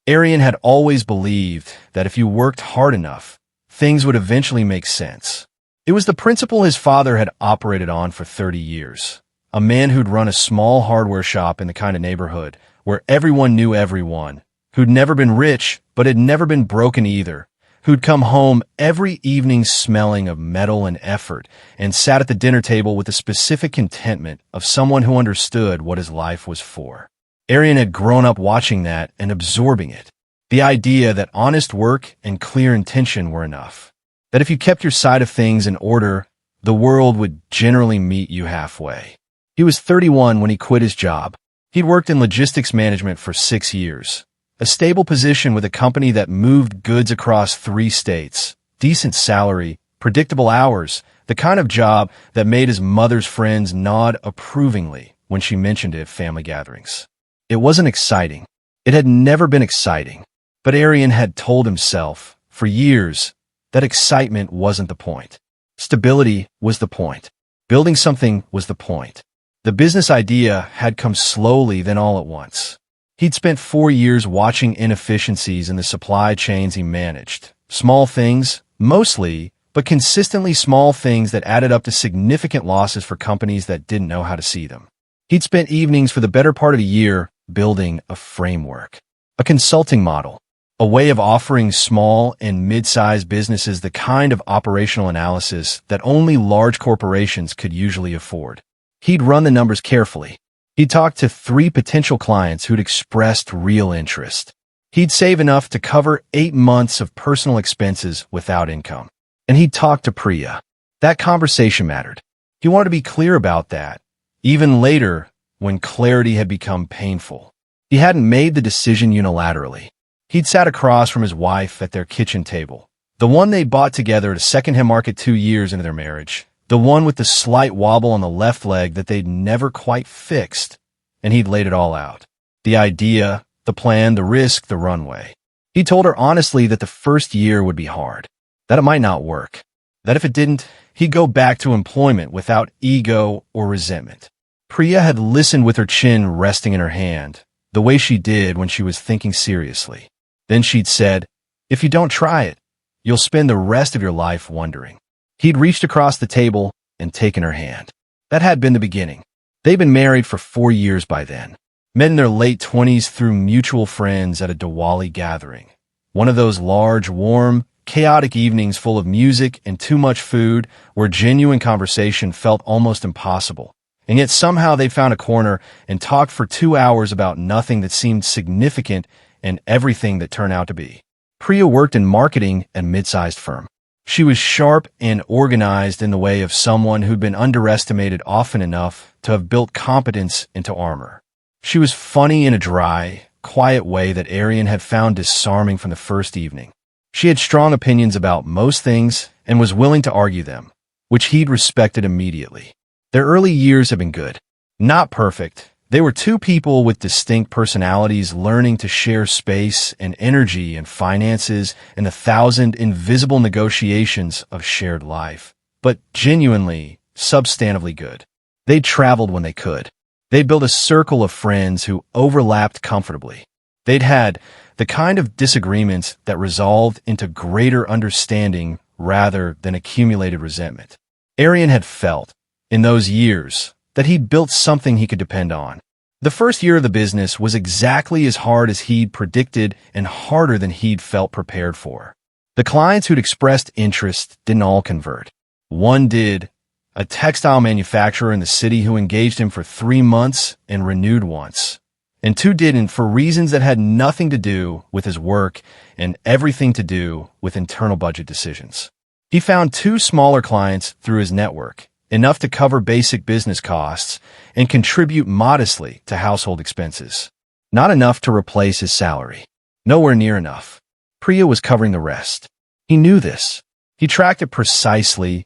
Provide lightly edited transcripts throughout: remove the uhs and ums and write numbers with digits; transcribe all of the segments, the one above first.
Arian had always believed that if you worked hard enough, things would eventually make sense. It was the principle his father had operated on for 30 years. A man who'd run a small hardware shop in the kind of neighborhood where everyone knew everyone, who'd never been rich but had never been broken either, who'd come home every evening smelling of metal and effort and sat at the dinner table with the specific contentment of someone who understood what his life was for. Arian had grown up watching that and absorbing it. The idea that honest work and clear intention were enough. That if you kept your side of things in order, the world would generally meet you halfway. He was 31 when he quit his job. He'd worked in logistics management for 6 years. A stable position with a company that moved goods across 3 states, decent salary, predictable hours, the kind of job that made his mother's friends nod approvingly when she mentioned it at family gatherings. It wasn't exciting. It had never been exciting. But Arian had told himself, for years, that excitement wasn't the point. Stability was the point. Building something was the point. The business idea had come slowly, then all at once. He'd spent 4 years watching inefficiencies in the supply chains he managed. Small things, mostly, but consistently small things that added up to significant losses for companies that didn't know how to see them. He'd spent evenings for the better part of a year building a framework, a consulting model, a way of offering small and mid-sized businesses the kind of operational analysis that only large corporations could usually afford. He'd run the numbers carefully. He'd talked to 3 potential clients who'd expressed real interest. He'd save enough to cover 8 months of personal expenses without income. And he'd talked to Priya. That conversation mattered. He wanted to be clear about that, even later when clarity had become painful. He hadn't made the decision unilaterally. He'd sat across from his wife at their kitchen table, the one they bought together at a secondhand market 2 years into their marriage, the one with the slight wobble on the left leg that they'd never quite fixed, and he'd laid it all out. The idea, the plan, the risk, the runway. He told her honestly that the first year would be hard, that it might not work, that if it didn't, he'd go back to employment without ego or resentment. Priya had listened with her chin resting in her hand, the way she did when she was thinking seriously. Then she'd said, "If you don't try it, you'll spend the rest of your life wondering." He'd reached across the table and taken her hand. That had been the beginning. They'd been married for 4 years by then, met in their late 20s through mutual friends at a Diwali gathering. One of those large, warm, chaotic evenings full of music and too much food where genuine conversation felt almost impossible. And yet somehow they found a corner and talked for 2 hours about nothing that seemed significant and everything that turned out to be. Priya worked in marketing at a mid-sized firm. She was sharp and organized in the way of someone who'd been underestimated often enough to have built competence into armor. She was funny in a dry, quiet way that Arian had found disarming from the first evening. She had strong opinions about most things and was willing to argue them, which he'd respected immediately. Their early years had been good. Not perfect. They were 2 people with distinct personalities learning to share space and energy and finances and 1,000 invisible negotiations of shared life. But genuinely, substantively good. They traveled when they could. They built a circle of friends who overlapped comfortably. They'd had the kind of disagreements that resolved into greater understanding rather than accumulated resentment. Arian had felt, in those years, that he'd built something he could depend on. The first year of the business was exactly as hard as he'd predicted and harder than he'd felt prepared for. The clients who'd expressed interest didn't all convert. One did, a textile manufacturer in the city who engaged him for 3 months and renewed once. And 2 didn't for reasons that had nothing to do with his work and everything to do with internal budget decisions. He found 2 smaller clients through his network, enough to cover basic business costs and contribute modestly to household expenses. Not enough to replace his salary. Nowhere near enough. Priya was covering the rest. He knew this. He tracked it precisely,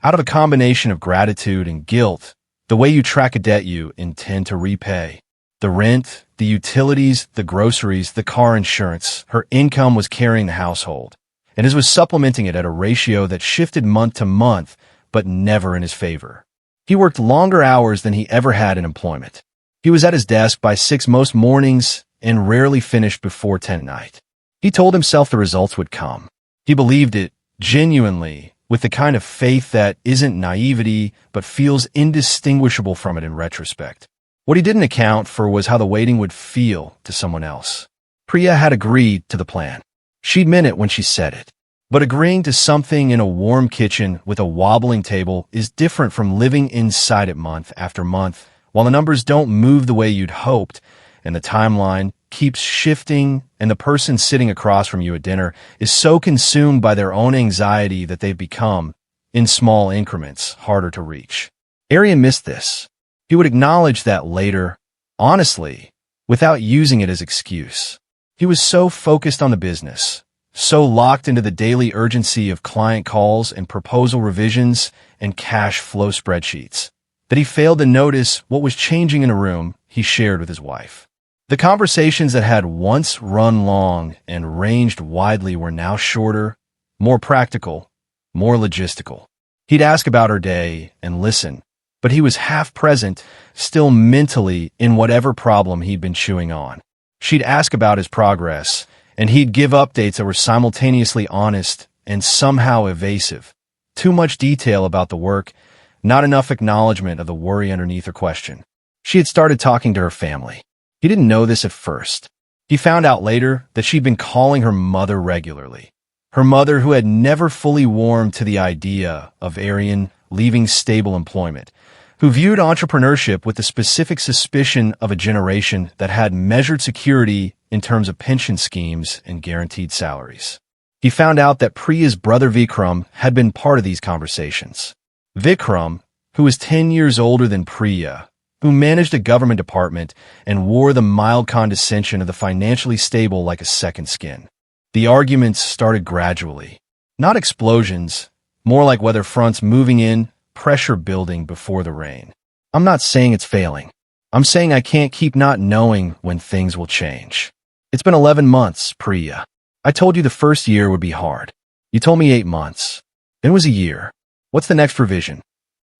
out of a combination of gratitude and guilt, the way you track a debt you intend to repay. The rent, the utilities, the groceries, the car insurance. Her income was carrying the household, and his was supplementing it at a ratio that shifted month to month, but never in his favor. He worked longer hours than he ever had in employment. He was at his desk by 6 most mornings and rarely finished before 10 at night. He told himself the results would come. He believed it, genuinely, with the kind of faith that isn't naivety but feels indistinguishable from it in retrospect. What he didn't account for was how the waiting would feel to someone else. Priya had agreed to the plan. She'd meant it when she said it. But agreeing to something in a warm kitchen with a wobbling table is different from living inside it month after month, while the numbers don't move the way you'd hoped, and the timeline keeps shifting, and the person sitting across from you at dinner is so consumed by their own anxiety that they've become, in small increments, harder to reach. Arian missed this. He would acknowledge that later, honestly, without using it as excuse. He was so focused on the business, so locked into the daily urgency of client calls and proposal revisions and cash flow spreadsheets, that he failed to notice what was changing in a room he shared with his wife. The conversations that had once run long and ranged widely were now shorter, more practical, more logistical. He'd ask about her day and listen, but he was half present, still mentally in whatever problem he'd been chewing on. She'd ask about his progress, and he'd give updates that were simultaneously honest and somehow evasive. Too much detail about the work, not enough acknowledgement of the worry underneath her question. She had started talking to her family. He didn't know this at first. He found out later that she'd been calling her mother regularly. Her mother, who had never fully warmed to the idea of Arian leaving stable employment, who viewed entrepreneurship with the specific suspicion of a generation that had measured security in terms of pension schemes and guaranteed salaries. He found out that Priya's brother Vikram had been part of these conversations. Vikram, who was 10 years older than Priya, who managed a government department and wore the mild condescension of the financially stable like a second skin. The arguments started gradually. Not explosions, more like weather fronts moving in, pressure building before the rain. I'm not saying it's failing. I'm saying I can't keep not knowing when things will change. It's been 11 months, Priya. I told you the first year would be hard. You told me 8 months. Then it was a year. What's the next revision?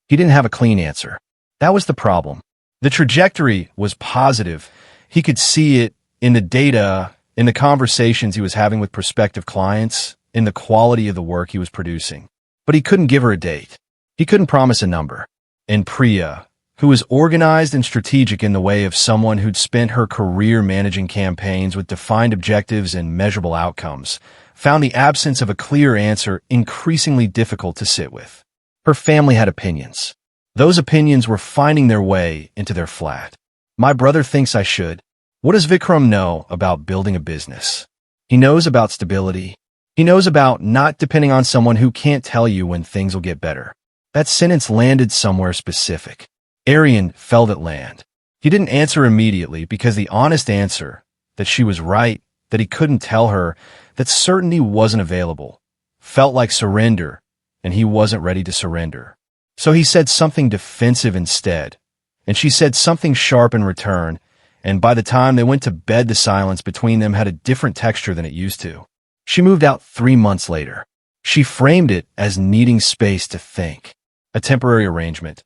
He didn't have a clean answer. That was the problem. The trajectory was positive. He could see it in the data, in the conversations he was having with prospective clients, in the quality of the work he was producing. But he couldn't give her a date. He couldn't promise a number. And Priya, who was organized and strategic in the way of someone who'd spent her career managing campaigns with defined objectives and measurable outcomes, found the absence of a clear answer increasingly difficult to sit with. Her family had opinions. Those opinions were finding their way into their flat. My brother thinks I should. What does Vikram know about building a business? He knows about stability. He knows about not depending on someone who can't tell you when things will get better. That sentence landed somewhere specific. Arian felt it land. He didn't answer immediately because the honest answer, that she was right, that he couldn't tell her, that certainty wasn't available, felt like surrender, and he wasn't ready to surrender. So he said something defensive instead, and she said something sharp in return, and by the time they went to bed, the silence between them had a different texture than it used to. She moved out 3 months later. She framed it as needing space to think. A temporary arrangement.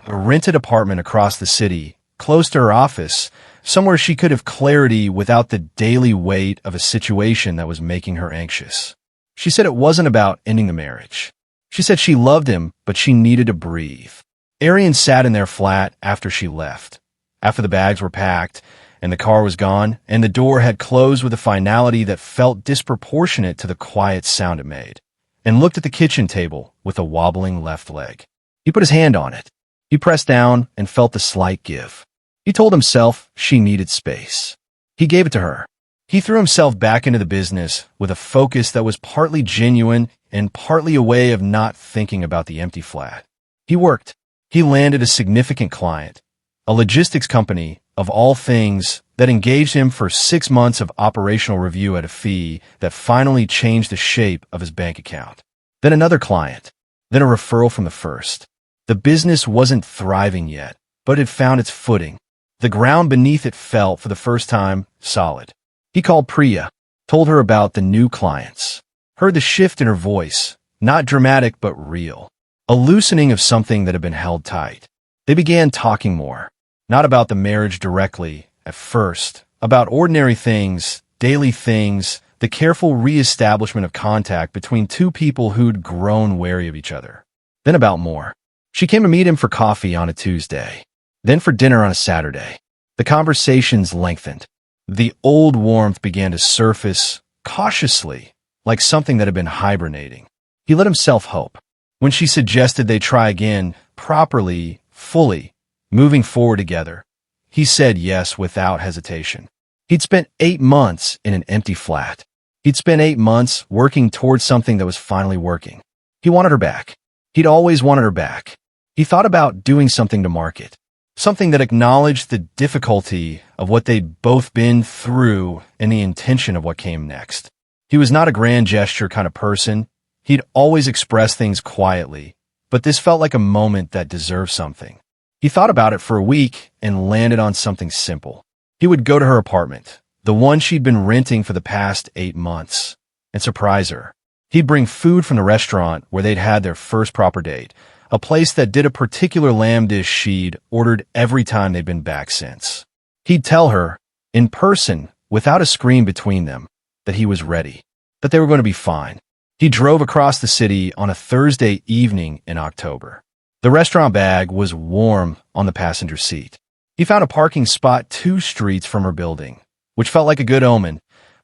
A rented apartment across the city, close to her office, somewhere she could have clarity without the daily weight of a situation that was making her anxious. She said it wasn't about ending the marriage. She said she loved him, but she needed to breathe. Arian sat in their flat after she left. After the bags were packed, and the car was gone, and the door had closed with a finality that felt disproportionate to the quiet sound it made, and looked at the kitchen table with a wobbling left leg. He put his hand on it. He pressed down and felt the slight give. He told himself she needed space. He gave it to her. He threw himself back into the business with a focus that was partly genuine and partly a way of not thinking about the empty flat. He worked. He landed a significant client, a logistics company, of all things, that engaged him for 6 months of operational review at a fee that finally changed the shape of his bank account. Then another client. Then a referral from the first. The business wasn't thriving yet, but it found its footing. The ground beneath it felt, for the first time, solid. He called Priya, told her about the new clients, heard the shift in her voice, not dramatic but real, a loosening of something that had been held tight. They began talking more, not about the marriage directly at first, about ordinary things, daily things, the careful re-establishment of contact between two people who'd grown wary of each other. Then about more. She came to meet him for coffee on a Tuesday, then for dinner on a Saturday. The conversations lengthened. The old warmth began to surface, cautiously, like something that had been hibernating. He let himself hope. When she suggested they try again, properly, fully, moving forward together, he said yes without hesitation. He'd spent 8 months in an empty flat. He'd spent 8 months working towards something that was finally working. He wanted her back. He'd always wanted her back. He thought about doing something to mark it. Something that acknowledged the difficulty of what they'd both been through and the intention of what came next. He was not a grand gesture kind of person. He'd always express things quietly, but this felt like a moment that deserved something. He thought about it for a week and landed on something simple. He would go to her apartment, the one she'd been renting for the past 8 months, and surprise her. He'd bring food from the restaurant where they'd had their first proper date, a place that did a particular lamb dish she'd ordered every time they'd been back since. He'd tell her, in person, without a screen between them, that he was ready, that they were going to be fine. He drove across the city on a Thursday evening in October. The restaurant bag was warm on the passenger seat. He found a parking spot 2 streets from her building, which felt like a good omen.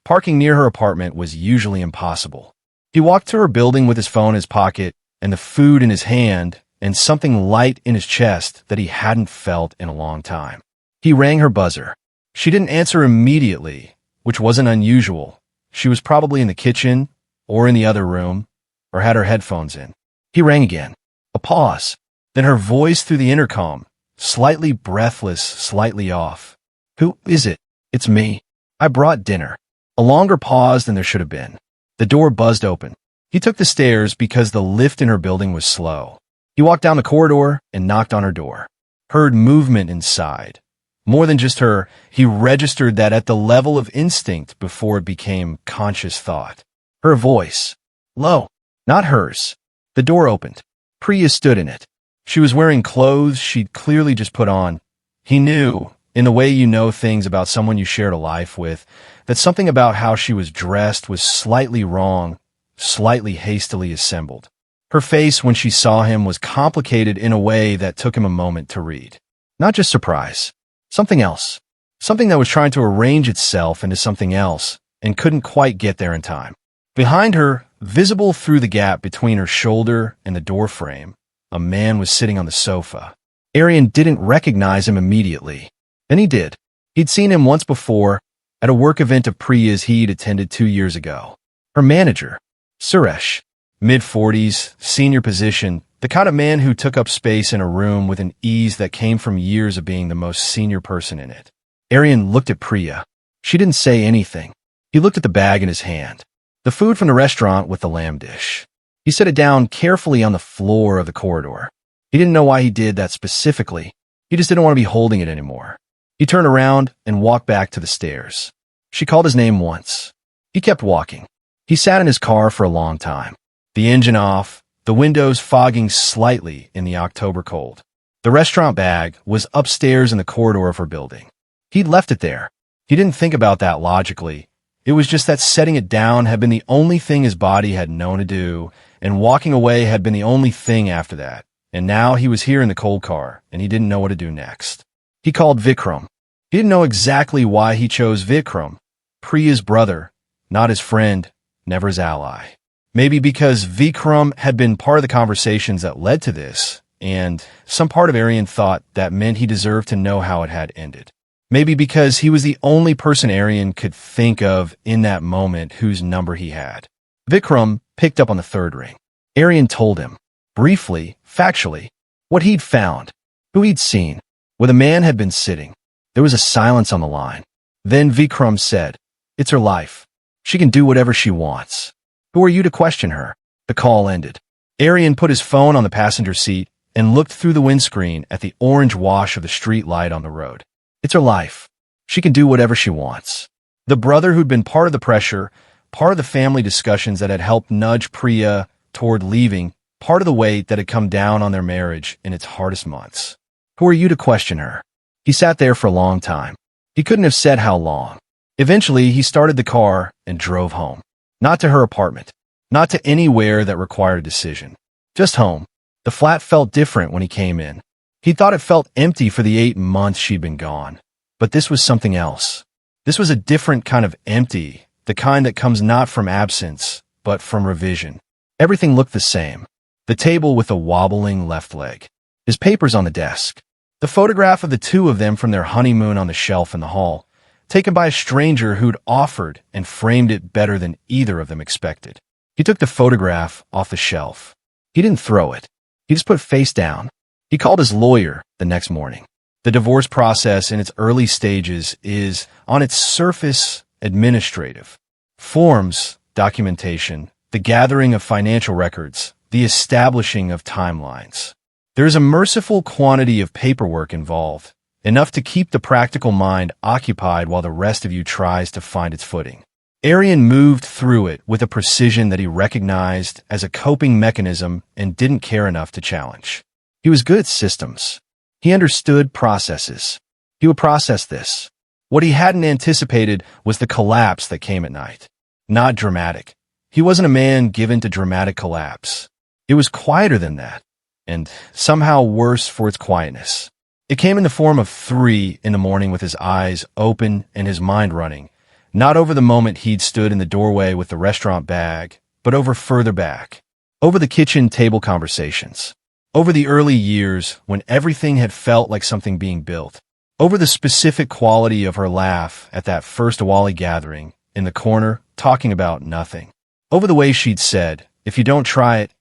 Parking near her apartment was usually impossible. He walked to her building with his phone in his pocket and the food in his hand and something light in his chest that he hadn't felt in a long time. He rang her buzzer. She didn't answer immediately, which wasn't unusual. She was probably in the kitchen or in the other room or had her headphones in. He rang again. A pause. Then her voice through the intercom, slightly breathless, slightly off. "Who is it?" "It's me. I brought dinner." A longer pause than there should have been. The door buzzed open. He took the stairs because the lift in her building was slow. He walked down the corridor and knocked on her door. Heard movement inside. More than just her, he registered that at the level of instinct before it became conscious thought. Her voice. Low. Not hers. The door opened. Priya stood in it. She was wearing clothes she'd clearly just put on. He knew, in the way you know things about someone you shared a life with, that something about how she was dressed was slightly wrong, slightly hastily assembled. Her face when she saw him was complicated in a way that took him a moment to read. Not just surprise. Something else. Something that was trying to arrange itself into something else and couldn't quite get there in time. Behind her, visible through the gap between her shoulder and the doorframe, a man was sitting on the sofa. Arian didn't recognize him immediately. Then he did. He'd seen him once before at a work event of Priya's he'd attended 2 years ago. Her manager, Suresh, mid-40s, senior position, the kind of man who took up space in a room with an ease that came from years of being the most senior person in it. Arian looked at Priya. She didn't say anything. He looked at the bag in his hand. The food from the restaurant with the lamb dish. He set it down carefully on the floor of the corridor. He didn't know why he did that specifically. He just didn't want to be holding it anymore. He turned around and walked back to the stairs. She called his name once. He kept walking. He sat in his car for a long time. The engine off, the windows fogging slightly in the October cold. The restaurant bag was upstairs in the corridor of her building. He'd left it there. He didn't think about that logically. It was just that setting it down had been the only thing his body had known to do, and walking away had been the only thing after that. And now he was here in the cold car, and he didn't know what to do next. He called Vikram. He didn't know exactly why he chose Vikram, Priya's brother, not his friend, never his ally. Maybe because Vikram had been part of the conversations that led to this, and some part of Arian thought that meant he deserved to know how it had ended. Maybe because he was the only person Arian could think of in that moment whose number he had. Vikram picked up on the third ring. Arian told him, briefly, factually, what he'd found, who he'd seen, where the man had been sitting. There was a silence on the line. Then Vikram said, "It's her life. She can do whatever she wants. Who are you to question her?" The call ended. Arian put his phone on the passenger seat and looked through the windscreen at the orange wash of the street light on the road. It's her life. She can do whatever she wants. The brother who'd been part of the pressure, part of the family discussions that had helped nudge Priya toward leaving, part of the weight that had come down on their marriage in its hardest months. Who are you to question her? He sat there for a long time. He couldn't have said how long. Eventually, he started the car and drove home. Not to her apartment. Not to anywhere that required a decision. Just home. The flat felt different when he came in. He thought it felt empty for the 8 months she'd been gone. But this was something else. This was a different kind of empty, the kind that comes not from absence, but from revision. Everything looked the same. The table with a wobbling left leg. His papers on the desk. The photograph of the two of them from their honeymoon on the shelf in the hall, taken by a stranger who'd offered and framed it better than either of them expected. He took the photograph off the shelf. He didn't throw it. He just put it face down. He called his lawyer the next morning. The divorce process in its early stages is, on its surface, administrative. Forms, documentation, the gathering of financial records, the establishing of timelines. There is a merciful quantity of paperwork involved, enough to keep the practical mind occupied while the rest of you tries to find its footing. Arian moved through it with a precision that he recognized as a coping mechanism and didn't care enough to challenge. He was good at systems. He understood processes. He would process this. What he hadn't anticipated was the collapse that came at night. Not dramatic. He wasn't a man given to dramatic collapse. It was quieter than that, and somehow worse for its quietness. It came in the form of 3 in the morning with his eyes open and his mind running, not over the moment he'd stood in the doorway with the restaurant bag, but over further back, over the kitchen table conversations. Over the early years, when everything had felt like something being built. Over the specific quality of her laugh at that first Awali gathering, in the corner, talking about nothing. Over the way she'd said, if you don't try it,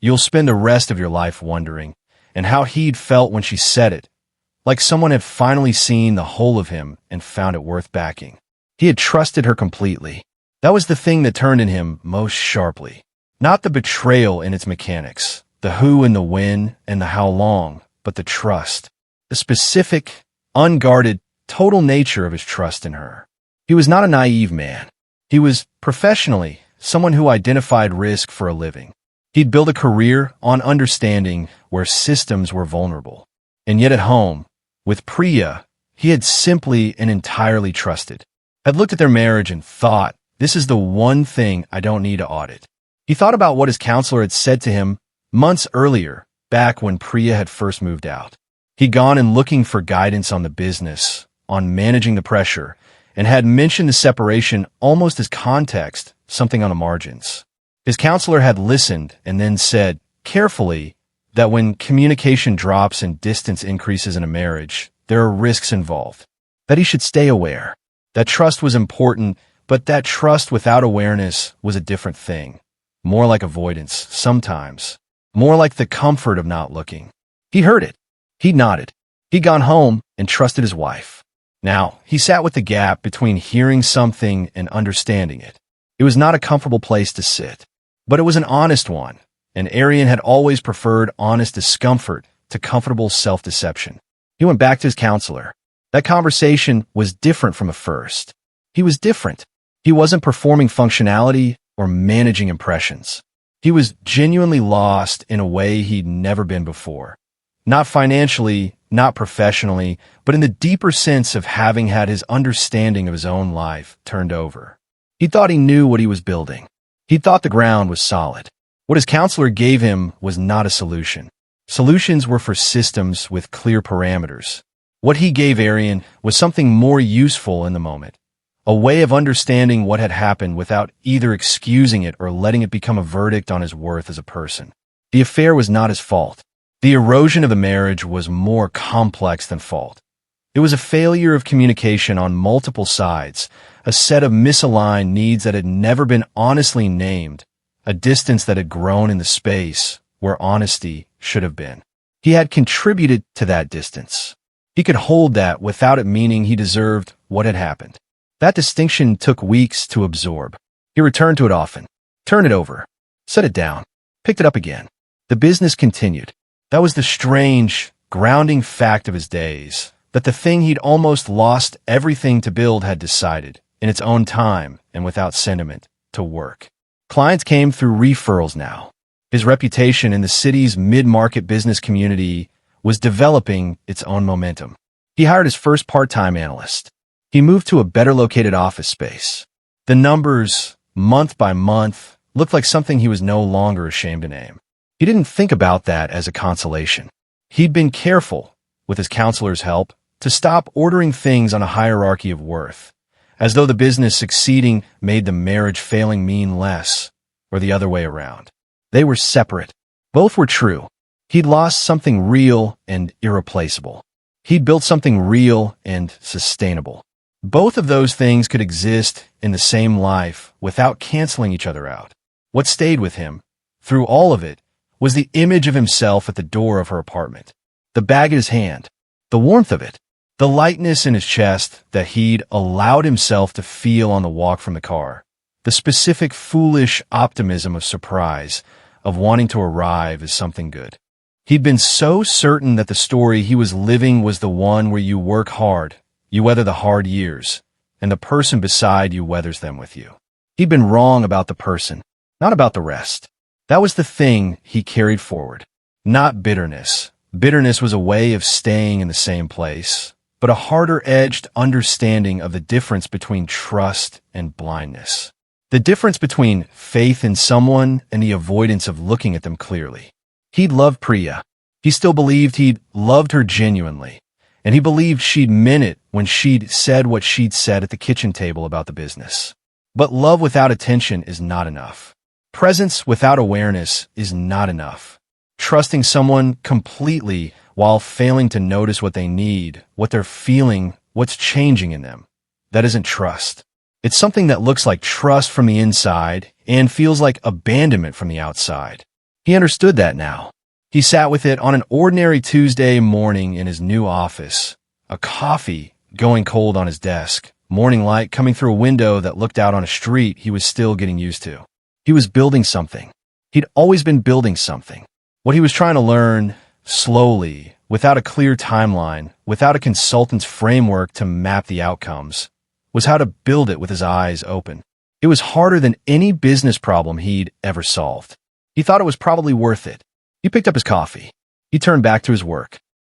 you'll spend the rest of your life wondering, and how he'd felt when she said it, like someone had finally seen the whole of him and found it worth backing. He had trusted her completely. That was the thing that turned in him most sharply. Not the betrayal in its mechanics, the who and the when and the how long, but the trust. The specific, unguarded, total nature of his trust in her. He was not a naive man. He was, professionally, someone who identified risk for a living. He'd built a career on understanding where systems were vulnerable. And yet at home, with Priya, he had simply and entirely trusted. Had looked at their marriage and thought, this is the one thing I don't need to audit. He thought about what his counselor had said to him months earlier, back when Priya had first moved out. He'd gone in looking for guidance on the business, on managing the pressure, and had mentioned the separation almost as context, something on the margins. His counselor had listened and then said, carefully, that when communication drops and distance increases in a marriage, there are risks involved. That he should stay aware. That trust was important, but that trust without awareness was a different thing. More like avoidance, sometimes. More like the comfort of not looking. He heard it. He nodded. He'd gone home and trusted his wife. Now, he sat with the gap between hearing something and understanding it. It was not a comfortable place to sit, but it was an honest one, and Arian had always preferred honest discomfort to comfortable self-deception. He went back to his counselor. That conversation was different from the first. He was different. He wasn't performing functionality or managing impressions. He was genuinely lost in a way he'd never been before. Not financially, not professionally, but in the deeper sense of having had his understanding of his own life turned over. He thought he knew what he was building. He thought the ground was solid. What his counselor gave him was not a solution. Solutions were for systems with clear parameters. What he gave Arian was something more useful in the moment. A way of understanding what had happened without either excusing it or letting it become a verdict on his worth as a person. The affair was not his fault. The erosion of the marriage was more complex than fault. It was a failure of communication on multiple sides, a set of misaligned needs that had never been honestly named, a distance that had grown in the space where honesty should have been. He had contributed to that distance. He could hold that without it meaning he deserved what had happened. That distinction took weeks to absorb. He returned to it often, turned it over, set it down, picked it up again. The business continued. That was the strange, grounding fact of his days, that the thing he'd almost lost everything to build had decided, in its own time and without sentiment, to work. Clients came through referrals now. His reputation in the city's mid-market business community was developing its own momentum. He hired his first part-time analyst. He moved to a better located office space. The numbers, month by month, looked like something he was no longer ashamed to name. He didn't think about that as a consolation. He'd been careful, with his counselor's help, to stop ordering things on a hierarchy of worth, as though the business succeeding made the marriage failing mean less, or the other way around. They were separate. Both were true. He'd lost something real and irreplaceable. He'd built something real and sustainable. Both of those things could exist in the same life without canceling each other out. What stayed with him, through all of it, was the image of himself at the door of her apartment. The bag in his hand, the warmth of it, the lightness in his chest that he'd allowed himself to feel on the walk from the car, the specific foolish optimism of surprise, of wanting to arrive as something good. He'd been so certain that the story he was living was the one where you work hard, you weather the hard years, and the person beside you weathers them with you. He'd been wrong about the person, not about the rest. That was the thing he carried forward. Not bitterness. Bitterness was a way of staying in the same place, but a harder-edged understanding of the difference between trust and blindness. The difference between faith in someone and the avoidance of looking at them clearly. He'd loved Priya. He still believed he'd loved her genuinely, and he believed she'd meant it when she'd said what she'd said at the kitchen table about the business. But love without attention is not enough. Presence without awareness is not enough. Trusting someone completely while failing to notice what they need, what they're feeling, what's changing in them. That isn't trust. It's something that looks like trust from the inside and feels like abandonment from the outside. He understood that now. He sat with it on an ordinary Tuesday morning in his new office, a coffee going cold on his desk, morning light coming through a window that looked out on a street he was still getting used to. He was building something. He'd always been building something. What he was trying to learn, slowly, without a clear timeline, without a consultant's framework to map the outcomes, was how to build it with his eyes open. It was harder than any business problem he'd ever solved. He thought it was probably worth it. He picked up his coffee. He turned back to his work.